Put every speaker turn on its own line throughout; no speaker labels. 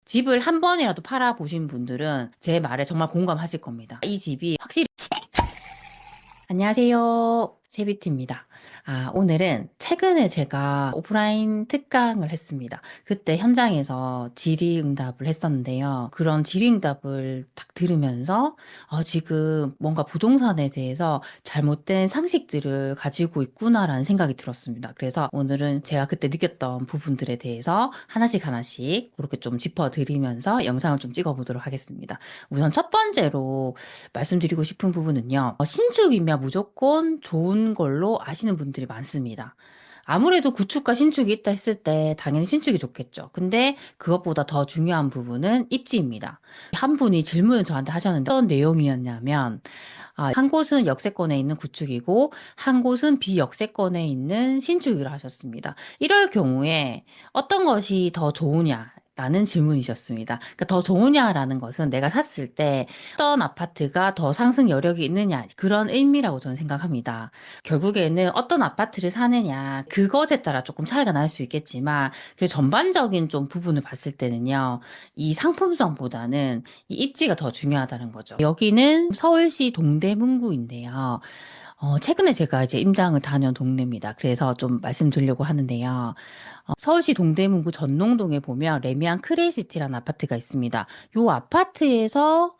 집을 한 번이라도 팔아보신 분들은 제 말에 정말 공감하실 겁니다. 이 집이 확실히 안녕하세요. 세비티입니다. 오늘은 최근에 제가 오프라인 특강을 했습니다. 그때 현장에서 질의응답을 했었는데요. 그런 질의응답을 딱 들으면서 지금 뭔가 부동산에 대해서 잘못된 상식들을 가지고 있구나라는 생각이 들었습니다. 그래서 오늘은 제가 그때 느꼈던 부분들에 대해서 하나씩 하나씩 그렇게 좀 짚어드리면서 영상을 좀 찍어보도록 하겠습니다. 우선 첫 번째로 말씀드리고 싶은 부분은요. 신축이면 무조건 좋은 걸로 아시는 분들이 많습니다. 아무래도 구축과 신축이 있다 했을 때 당연히 신축이 좋겠죠. 근데 그것보다 더 중요한 부분은 입지입니다. 한 분이 질문을 저한테 하셨는데 어떤 내용이었냐면 한 곳은 역세권에 있는 구축이고 한 곳은 비역세권에 있는 신축이라 하셨습니다. 이럴 경우에 어떤 것이 더 좋으냐? 라는 질문이셨습니다. 그러니까 더 좋으냐라는 것은 내가 샀을 때 어떤 아파트가 더 상승 여력이 있느냐 그런 의미라고 저는 생각합니다. 결국에는 어떤 아파트를 사느냐 그것에 따라 조금 차이가 날 수 있겠지만 그리고 전반적인 좀 부분을 봤을 때는요. 이 상품성보다는 이 입지가 더 중요하다는 거죠. 여기는 서울시 동대문구인데요. 최근에 제가 이제 임장을 다녀온 동네입니다. 그래서 좀 말씀드리려고 하는데요. 서울시 동대문구 전농동에 보면 레미안 크레이시티라는 아파트가 있습니다. 요 아파트에서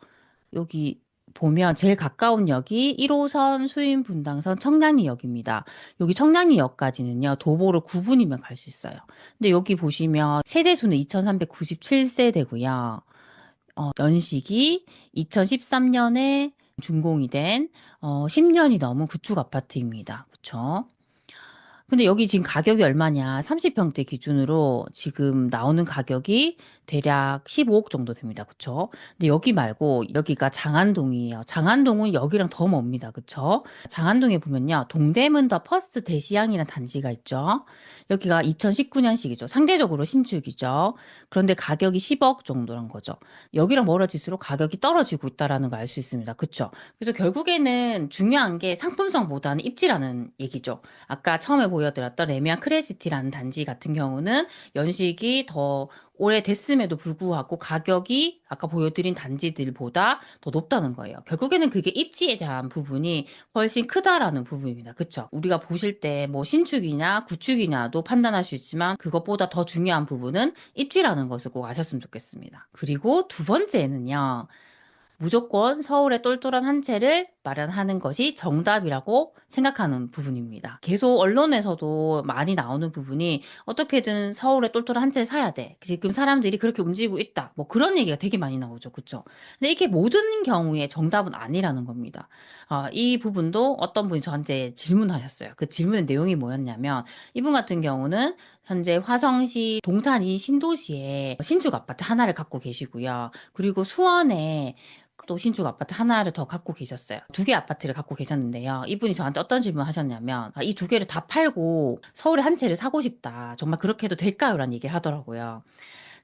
여기 보면 제일 가까운 역이 1호선 수인분당선 청량리역입니다. 여기 청량리역까지는요, 도보로 9분이면 갈 수 있어요. 근데 여기 보시면 세대수는 2397세대고요. 연식이 2013년에 준공이 된 10년이 넘은 구축 아파트입니다. 그쵸? 근데 여기 지금 가격이 얼마냐? 30평대 기준으로 지금 나오는 가격이 대략 15억 정도 됩니다. 그쵸? 근데 여기 말고 여기가 장안동이에요. 장안동은 여기랑 더 멉니다. 그쵸? 장안동에 보면요. 동대문 더 퍼스트 대시양이라는 단지가 있죠. 여기가 2019년식이죠. 상대적으로 신축이죠. 그런데 가격이 10억 정도란 거죠. 여기랑 멀어질수록 가격이 떨어지고 있다라는 걸 알 수 있습니다. 그쵸? 그래서 결국에는 중요한 게 상품성보다는 입지라는 얘기죠. 아까 처음에 보여드렸던 레미안 크레시티라는 단지 같은 경우는 연식이 더 오래됐음에도 불구하고 가격이 아까 보여드린 단지들보다 더 높다는 거예요. 결국에는 그게 입지에 대한 부분이 훨씬 크다라는 부분입니다. 그쵸? 우리가 보실 때 뭐 신축이냐 구축이냐도 판단할 수 있지만 그것보다 더 중요한 부분은 입지라는 것을 꼭 아셨으면 좋겠습니다. 그리고 두 번째는요. 무조건 서울에 똘똘한 한 채를 마련하는 것이 정답이라고 생각하는 부분입니다. 계속 언론에서도 많이 나오는 부분이 어떻게든 서울에 똘똘한 한 채를 사야 돼. 지금 사람들이 그렇게 움직이고 있다. 뭐 그런 얘기가 되게 많이 나오죠. 그쵸? 근데 이게 모든 경우에 정답은 아니라는 겁니다. 이 부분도 어떤 분이 저한테 질문하셨어요. 그 질문의 내용이 뭐였냐면 이분 같은 경우는 현재 화성시 동탄 신도시에 신축 아파트 하나를 갖고 계시고요. 그리고 수원에 또 신축 아파트 하나를 더 갖고 계셨어요. 두 개 아파트를 갖고 계셨는데요. 이분이 저한테 어떤 질문을 하셨냐면 이 두 개를 다 팔고 서울에 한 채를 사고 싶다. 정말 그렇게 해도 될까요? 라는 얘기를 하더라고요.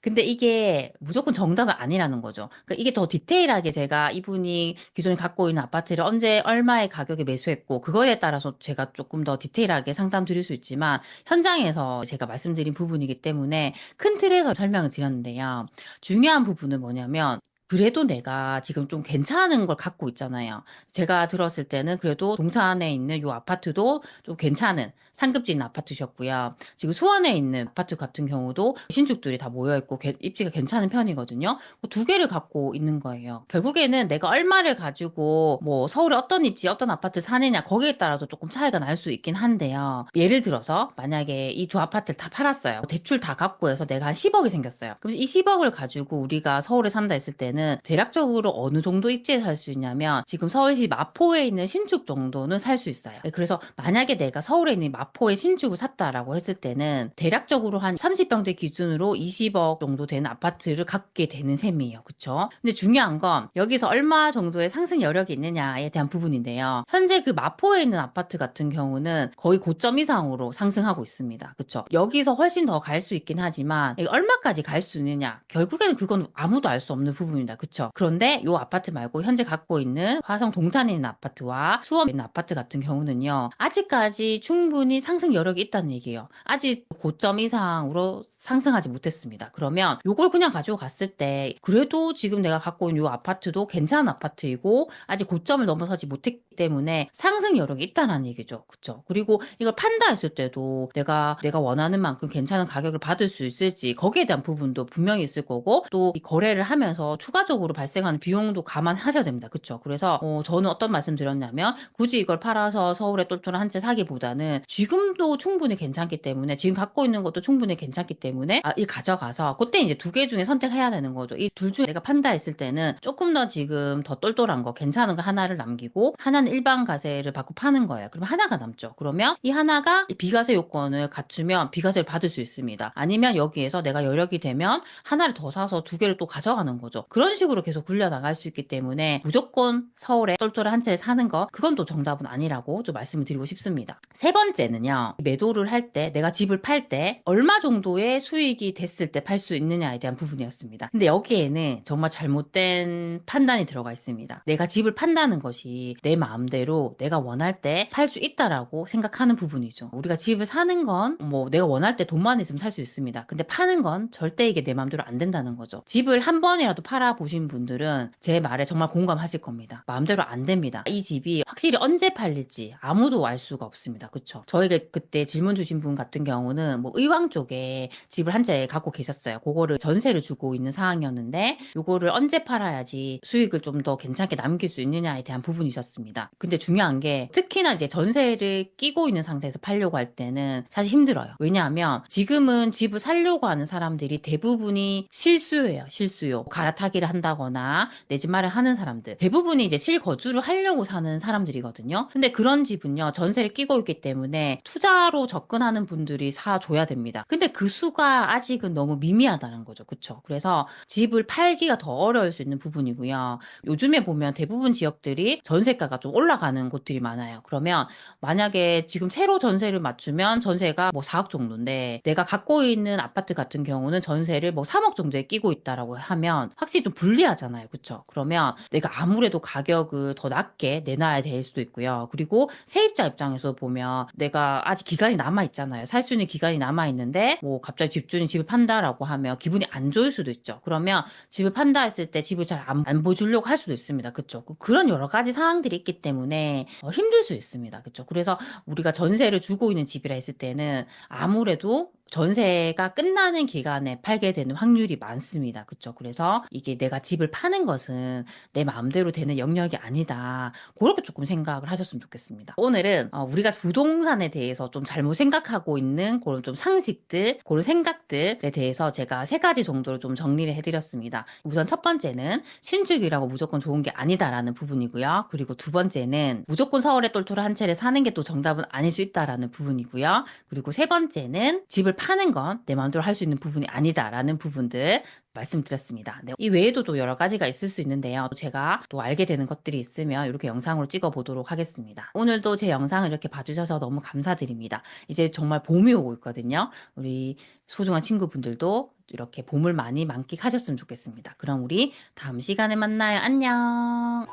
근데 이게 무조건 정답은 아니라는 거죠. 그러니까 이게 더 디테일하게 제가 이분이 기존에 갖고 있는 아파트를 언제 얼마의 가격에 매수했고 그거에 따라서 제가 조금 더 디테일하게 상담 드릴 수 있지만 현장에서 제가 말씀드린 부분이기 때문에 큰 틀에서 설명을 드렸는데요. 중요한 부분은 뭐냐면 그래도 내가 지금 좀 괜찮은 걸 갖고 있잖아요. 제가 들었을 때는 그래도 동탄에 있는 요 아파트도 좀 괜찮은 상급지 있는 아파트셨고요. 지금 수원에 있는 아파트 같은 경우도 신축들이 다 모여있고 입지가 괜찮은 편이거든요. 그두 개를 갖고 있는 거예요. 결국에는 내가 얼마를 가지고 뭐 서울에 어떤 입지, 어떤 아파트 사느냐 거기에 따라서 조금 차이가 날 수 있긴 한데요. 예를 들어서 만약에 이 두 아파트를 다 팔았어요. 대출 다 갖고 해서 내가 한 10억이 생겼어요. 그럼 이 10억을 가지고 우리가 서울에 산다 했을 때는 대략적으로 어느 정도 입지에 살 수 있냐면 지금 서울시 마포에 있는 신축 정도는 살 수 있어요. 그래서 만약에 내가 서울에 있는 마포에 신축을 샀다라고 했을 때는 대략적으로 한 30평대 기준으로 20억 정도 되는 아파트를 갖게 되는 셈이에요. 그쵸? 근데 중요한 건 여기서 얼마 정도의 상승 여력이 있느냐에 대한 부분인데요. 현재 그 마포에 있는 아파트 같은 경우는 거의 고점 이상으로 상승하고 있습니다. 그쵸? 여기서 훨씬 더 갈 수 있긴 하지만 얼마까지 갈 수 있느냐? 결국에는 그건 아무도 알 수 없는 부분입니다. 있습니다. 그쵸? 그런데 요 아파트 말고 현재 갖고 있는 화성 동탄에 있는 아파트와 수원에 있는 아파트 같은 경우는요. 아직까지 충분히 상승 여력이 있다는 얘기예요. 아직 고점 이상으로 상승하지 못했습니다. 그러면 요걸 그냥 가지고 갔을 때 그래도 지금 내가 갖고 있는 요 아파트도 괜찮은 아파트이고 아직 고점을 넘어서지 못했기 때문에 상승 여력이 있다는 얘기죠. 그쵸? 그리고 이걸 판다 했을 때도 내가 원하는 만큼 괜찮은 가격을 받을 수 있을지 거기에 대한 부분도 분명히 있을 거고 또 이 거래를 하면서 추가적으로 발생하는 비용도 감안하셔야 됩니다. 그쵸? 그래서 저는 어떤 말씀 드렸냐면 굳이 이걸 팔아서 서울에 똘똘한 한 채 사기보다는 지금도 충분히 괜찮기 때문에 지금 갖고 있는 것도 충분히 괜찮기 때문에 이 가져가서 그때 이제 두 개 중에 선택해야 되는 거죠. 이 둘 중에 내가 판다 했을 때는 조금 더 지금 더 똘똘한 거 괜찮은 거 하나를 남기고 하나는 일반 가세를 받고 파는 거예요. 그럼 하나가 남죠. 그러면 이 하나가 이 비과세 요건을 갖추면 비과세를 받을 수 있습니다. 아니면 여기에서 내가 여력이 되면 하나를 더 사서 두 개를 또 가져가는 거죠. 그런 식으로 계속 굴려나갈 수 있기 때문에 무조건 서울에 똘똘한 한 채를 사는 거 그건 또 정답은 아니라고 좀 말씀을 드리고 싶습니다. 세 번째는요. 매도를 할 때 내가 집을 팔 때 얼마 정도의 수익이 됐을 때 팔 수 있느냐에 대한 부분이었습니다. 근데 여기에는 정말 잘못된 판단이 들어가 있습니다. 내가 집을 판다는 것이 내 마음대로 내가 원할 때 팔 수 있다라고 생각하는 부분이죠. 우리가 집을 사는 건 뭐 내가 원할 때 돈만 있으면 살 수 있습니다. 근데 파는 건 절대 이게 내 마음대로 안 된다는 거죠. 집을 한 번이라도 팔아보신 분들은 제 말에 정말 공감하실 겁니다. 마음대로 안 됩니다. 이 집이 확실히 언제 팔릴지 아무도 알 수가 없습니다. 그쵸? 저에게 그때 질문 주신 분 같은 경우는 뭐 의왕 쪽에 집을 한 채 갖고 계셨어요. 그거를 전세를 주고 있는 상황이었는데 요거를 언제 팔아야지 수익을 좀 더 괜찮게 남길 수 있느냐에 대한 부분이셨습니다. 근데 중요한 게 특히나 이제 전세를 끼고 있는 상태에서 팔려고 할 때는 사실 힘들어요. 왜냐하면 지금은 집을 살려고 하는 사람들이 대부분이 실수예요. 실수요. 갈아타기를 한다거나 내 집 마련하는 사람들. 대부분이 이제 실거주를 하려고 사는 사람들이거든요. 근데 그런 집은요. 전세를 끼고 있기 때문에 투자로 접근하는 분들이 사줘야 됩니다. 근데 그 수가 아직은 너무 미미하다는 거죠. 그쵸? 그래서 집을 팔기가 더 어려울 수 있는 부분이고요. 요즘에 보면 대부분 지역들이 전세가가 좀 올라가는 곳들이 많아요. 그러면 만약에 지금 새로 전세를 맞추면 전세가 뭐 4억 정도인데 내가 갖고 있는 아파트 같은 경우는 전세를 뭐 3억 정도에 끼고 있다라고 하면 확실히 좀 불리하잖아요. 그쵸? 그러면 내가 아무래도 가격을 더 낮게 내놔야 될 수도 있고요. 그리고 세입자 입장에서 보면 내가 아직 기간이 남아 있잖아요. 살 수 있는 기간이 남아 있는데 뭐 갑자기 집주인이 집을 판다라고 하면 기분이 안 좋을 수도 있죠. 그러면 집을 판다 했을 때 집을 잘 안 보여주려고 할 수도 있습니다. 그쵸? 그런 여러 가지 상황들이 있기 때문에 힘들 수 있습니다. 그쵸? 그래서 우리가 전세를 주고 있는 집이라 했을 때는 아무래도 전세가 끝나는 기간에 팔게 되는 확률이 많습니다. 그쵸? 그래서 이게 내가 집을 파는 것은 내 마음대로 되는 영역이 아니다. 그렇게 조금 생각을 하셨으면 좋겠습니다. 오늘은 우리가 부동산에 대해서 좀 잘못 생각하고 있는 그런 좀 상식들, 그런 생각들에 대해서 제가 세 가지 정도로 좀 정리를 해드렸습니다. 우선 첫 번째는 신축이라고 무조건 좋은 게 아니다라는 부분이고요. 그리고 두 번째는 무조건 서울에 똘똘한 한 채를 사는 게 또 정답은 아닐 수 있다라는 부분이고요. 그리고 세 번째는 집을 파는 건 내 마음대로 할 수 있는 부분이 아니다라는 부분들 말씀드렸습니다. 네, 이 외에도 또 여러 가지가 있을 수 있는데요. 제가 또 알게 되는 것들이 있으면 이렇게 영상으로 찍어 보도록 하겠습니다. 오늘도 제 영상을 이렇게 봐주셔서 너무 감사드립니다. 이제 정말 봄이 오고 있거든요. 우리 소중한 친구분들도 이렇게 봄을 많이 만끽하셨으면 좋겠습니다. 그럼 우리 다음 시간에 만나요. 안녕.